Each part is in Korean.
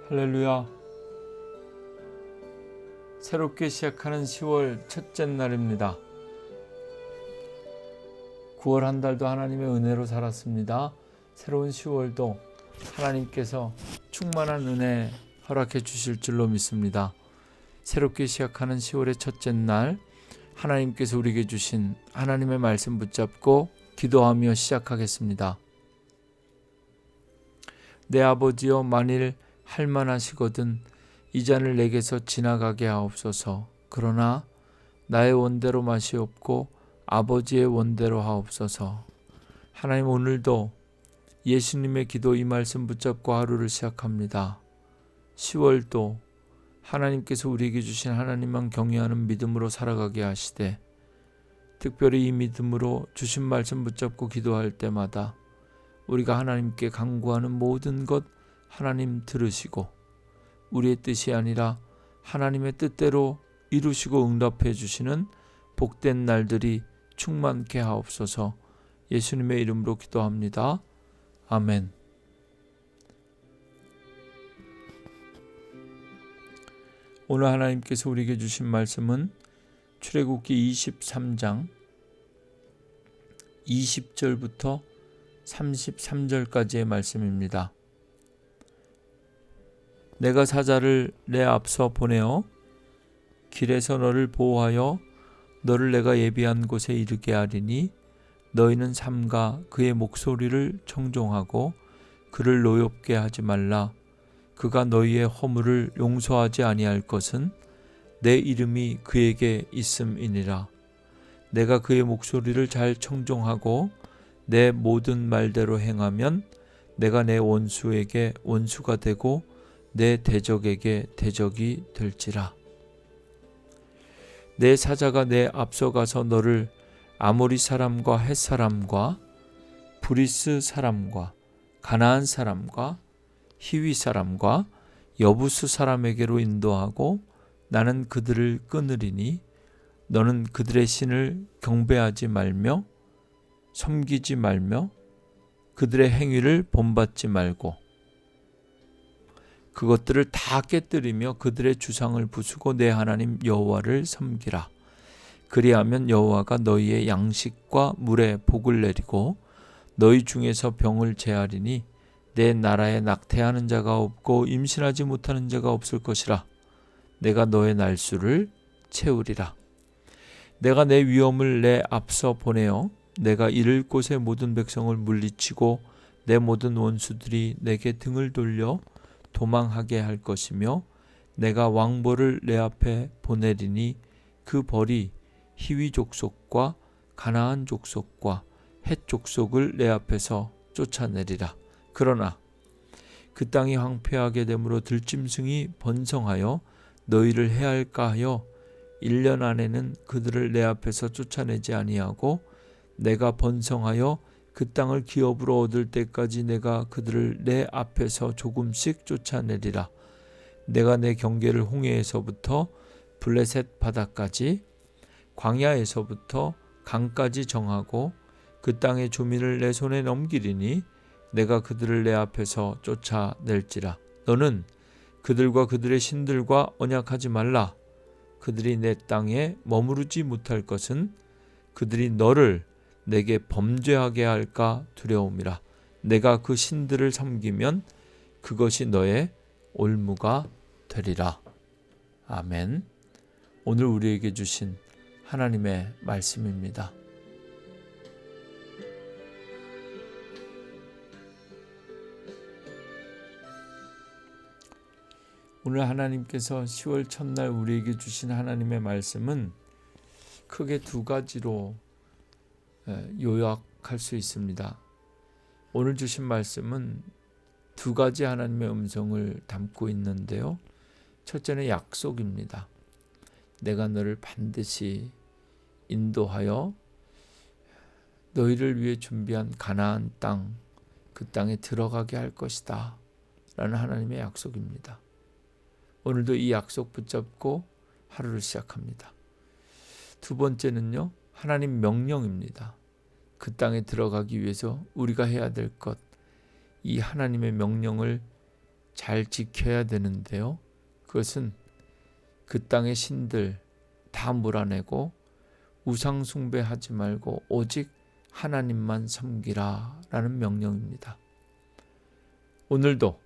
할렐루야. 새롭게 시작하는 10월 첫째 날입니다. 9월 한 달도 하나님의 은혜로 살았습니다. 새로운 10월도 하나님께서 충만한 은혜 허락해 주실 줄로 믿습니다. 새롭게 시작하는 10월의 첫째 날, 하나님께서 우리에게 주신 하나님의 말씀 붙잡고 기도하며 시작하겠습니다. 내 아버지여, 만일 할만하시거든 이 잔을 내게서 지나가게 하옵소서. 그러나 나의 원대로 마시옵고 아버지의 원대로 하옵소서. 하나님, 오늘도 예수님의 기도 이 말씀 붙잡고 하루를 시작합니다. 10월도 하나님께서 우리에게 주신 하나님만 경외하는 믿음으로 살아가게 하시되, 특별히 이 믿음으로 주신 말씀 붙잡고 기도할 때마다 우리가 하나님께 간구하는 모든 것 하나님 들으시고 우리의 뜻이 아니라 하나님의 뜻대로 이루시고 응답해 주시는 복된 날들이 충만케 하옵소서. 예수님의 이름으로 기도합니다. 아멘. 오늘 하나님께서 우리에게 주신 말씀은 출애굽기 23장 20절부터 33절까지의 말씀입니다. 내가 사자를 내 앞서 보내어 길에서 너를 보호하여 너를 내가 예비한 곳에 이르게 하리니, 너희는 삼가 그의 목소리를 청종하고 그를 노엽게 하지 말라. 그가 너희의 허물을 용서하지 아니할 것은 내 이름이 그에게 있음이니라. 내가 그의 목소리를 잘 청종하고 내 모든 말대로 행하면 내가 내 원수에게 원수가 되고 내 대적에게 대적이 될지라. 내 사자가 내 앞서가서 너를 아모리 사람과 헷 사람과 브리스 사람과 가나안 사람과 히위 사람과 여부스 사람에게로 인도하고 나는 그들을 끊으리니, 너는 그들의 신을 경배하지 말며 섬기지 말며 그들의 행위를 본받지 말고 그것들을 다 깨뜨리며 그들의 주상을 부수고 내 하나님 여호와를 섬기라. 그리하면 여호와가 너희의 양식과 물에 복을 내리고 너희 중에서 병을 제하리니 내 나라에 낙태하는 자가 없고 임신하지 못하는 자가 없을 것이라. 내가 너의 날수를 채우리라. 내가 내 위엄을 내 앞서 보내어 내가 이를 곳의 모든 백성을 물리치고 내 모든 원수들이 내게 등을 돌려 도망하게 할 것이며, 내가 왕벌을 내 앞에 보내리니 그 벌이 히위 족속과 가나안 족속과 헷 족속을 내 앞에서 쫓아내리라. 그러나 그 땅이 황폐하게 되므로 들짐승이 번성하여 너희를 해할까 하여 1년 안에는 그들을 내 앞에서 쫓아내지 아니하고, 내가 번성하여 그 땅을 기업으로 얻을 때까지 내가 그들을 내 앞에서 조금씩 쫓아내리라. 내가 내 경계를 홍해에서부터 블레셋 바다까지 광야에서부터 강까지 정하고 그 땅의 주민을 내 손에 넘기리니 내가 그들을 내 앞에서 쫓아낼지라. 너는 그들과 그들의 신들과 언약하지 말라. 그들이 내 땅에 머무르지 못할 것은 그들이 너를 내게 범죄하게 할까 두려움이라. 내가 그 신들을 섬기면 그것이 너의 올무가 되리라. 아멘. 오늘 우리에게 주신 하나님의 말씀입니다. 오늘 하나님께서 10월 첫날 우리에게 주신 하나님의 말씀은 크게 두 가지로 요약할 수 있습니다. 오늘 주신 말씀은 두 가지 하나님의 음성을 담고 있는데요. 첫째는 약속입니다. 내가 너를 반드시 인도하여 너희를 위해 준비한 가나안 땅, 그 땅에 들어가게 할 것이다 라는 하나님의 약속입니다. 오늘도 이 약속 붙잡고 하루를 시작합니다. 두 번째는요, 하나님 명령입니다. 그 땅에 들어가기 위해서 우리가 해야 될 것, 이 하나님의 명령을 잘 지켜야 되는데요. 그것은 그 땅의 신들 다 몰아내고 우상 숭배하지 말고 오직 하나님만 섬기라 라는 명령입니다. 오늘도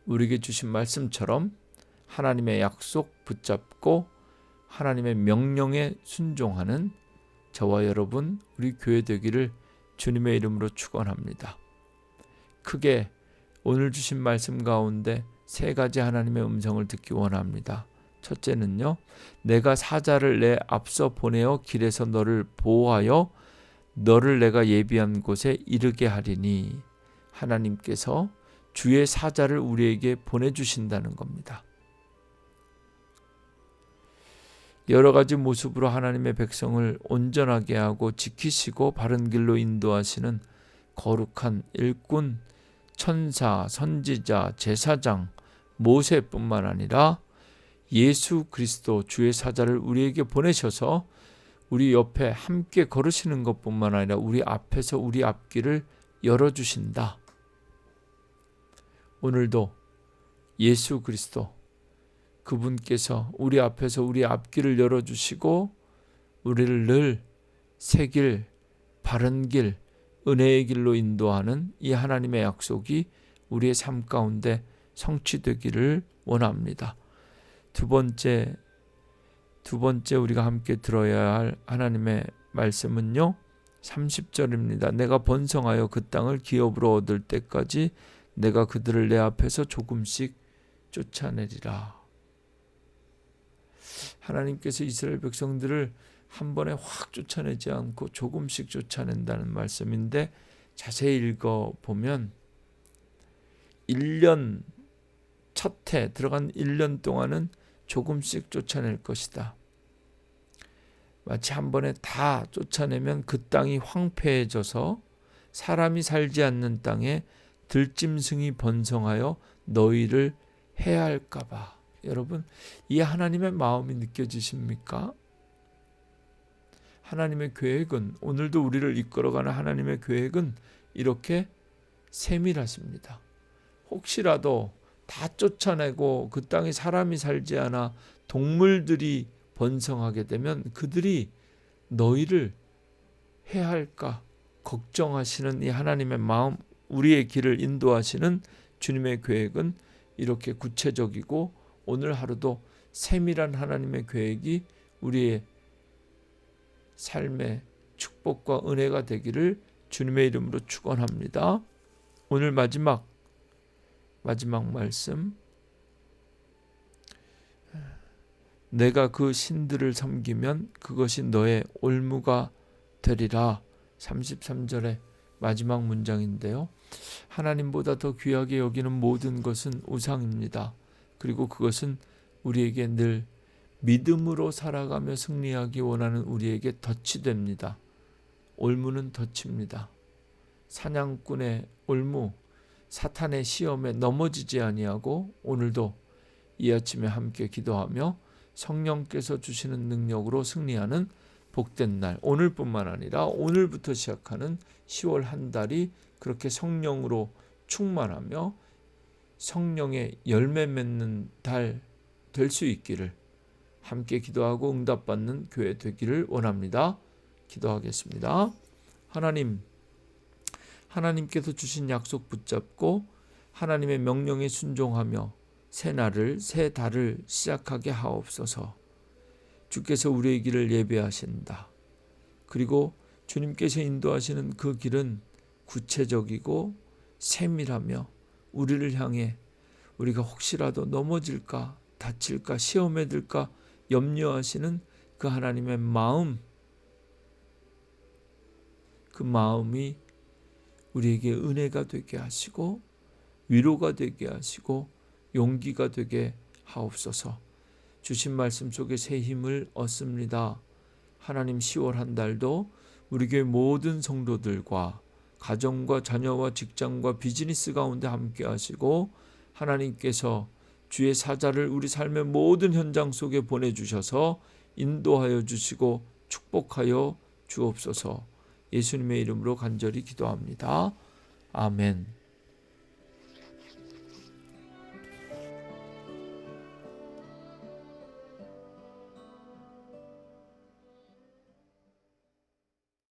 우리에게 주신 말씀처럼 하나님의 약속 붙잡고 하나님의 명령에 순종하는 저와 여러분, 우리 교회 되기를 주님의 이름으로 축원합니다. 크게 오늘 주신 말씀 가운데 3가지 하나님의 음성을 듣기 원합니다. 첫째는요, 내가 사자를 내 앞서 보내어 길에서 너를 보호하여 너를 내가 예비한 곳에 이르게 하리니, 하나님께서 주의 사자를 우리에게 보내주신다는 겁니다. 여러 가지 모습으로 하나님의 백성을 온전하게 하고 지키시고 바른 길로 인도하시는 거룩한 일꾼, 천사, 선지자, 제사장, 모세뿐만 아니라 예수 그리스도 주의 사자를 우리에게 보내셔서 우리 옆에 함께 걸으시는 것뿐만 아니라 우리 앞에서 우리 앞길을 열어주신다. 오늘도 예수 그리스도 그분께서 우리 앞에서 우리 앞길을 열어주시고 우리를 늘 새 길, 바른 길, 은혜의 길로 인도하는 이 하나님의 약속이 우리의 삶 가운데 성취되기를 원합니다. 두 번째 우리가 함께 들어야 할 하나님의 말씀은요, 30절입니다. 내가 번성하여 그 땅을 기업으로 얻을 때까지 내가 그들을 내 앞에서 조금씩 쫓아내리라. 하나님께서 이스라엘 백성들을 한 번에 확 쫓아내지 않고 조금씩 쫓아낸다는 말씀인데, 자세히 읽어보면 1년 첫 해 들어간 1년 동안은 조금씩 쫓아낼 것이다. 마치 한 번에 다 쫓아내면 그 땅이 황폐해져서 사람이 살지 않는 땅에 들짐승이 번성하여 너희를 해할까 봐. 여러분, 이 하나님의 마음이 느껴지십니까? 하나님의 계획은, 오늘도 우리를 이끌어가는 하나님의 계획은 이렇게 세밀하십니다. 혹시라도 다 쫓아내고 그 땅에 사람이 살지 않아 동물들이 번성하게 되면 그들이 너희를 해할까 걱정하시는 이 하나님의 마음, 우리의 길을 인도하시는 주님의 계획은 이렇게 구체적이고 오늘 하루도 세밀한 하나님의 계획이 우리의 삶의 축복과 은혜가 되기를 주님의 이름으로 축원합니다. 오늘 마지막 말씀, 내가 그 신들을 섬기면 그것이 너의 올무가 되리라. 33절의 마지막 문장인데요. 하나님보다 더 귀하게 여기는 모든 것은 우상입니다. 그리고 그것은 우리에게 늘 믿음으로 살아가며 승리하기 원하는 우리에게 덫이 됩니다. 올무는 덫입니다. 사냥꾼의 올무, 사탄의 시험에 넘어지지 아니하고 오늘도 이 아침에 함께 기도하며 성령께서 주시는 능력으로 승리하는 복된 날, 오늘뿐만 아니라 오늘부터 시작하는 10월 한 달이 그렇게 성령으로 충만하며 성령의 열매 맺는 달 될 수 있기를, 함께 기도하고 응답받는 교회 되기를 원합니다. 기도하겠습니다. 하나님께서 주신 약속 붙잡고 하나님의 명령에 순종하며 새 달을 시작하게 하옵소서. 주께서 우리의 길을 예배하신다. 그리고 주님께서 인도하시는 그 길은 구체적이고 세밀하며 우리를 향해 우리가 혹시라도 넘어질까 다칠까 시험에 들까 염려하시는 그 하나님의 마음, 그 마음이 우리에게 은혜가 되게 하시고 위로가 되게 하시고 용기가 되게 하옵소서. 주신 말씀 속에 새 힘을 얻습니다. 하나님, 10월 한 달도 우리 교회 모든 성도들과 가정과 자녀와 직장과 비즈니스 가운데 함께 하시고 하나님께서 주의 사자를 우리 삶의 모든 현장 속에 보내주셔서 인도하여 주시고 축복하여 주옵소서. 예수님의 이름으로 간절히 기도합니다. 아멘.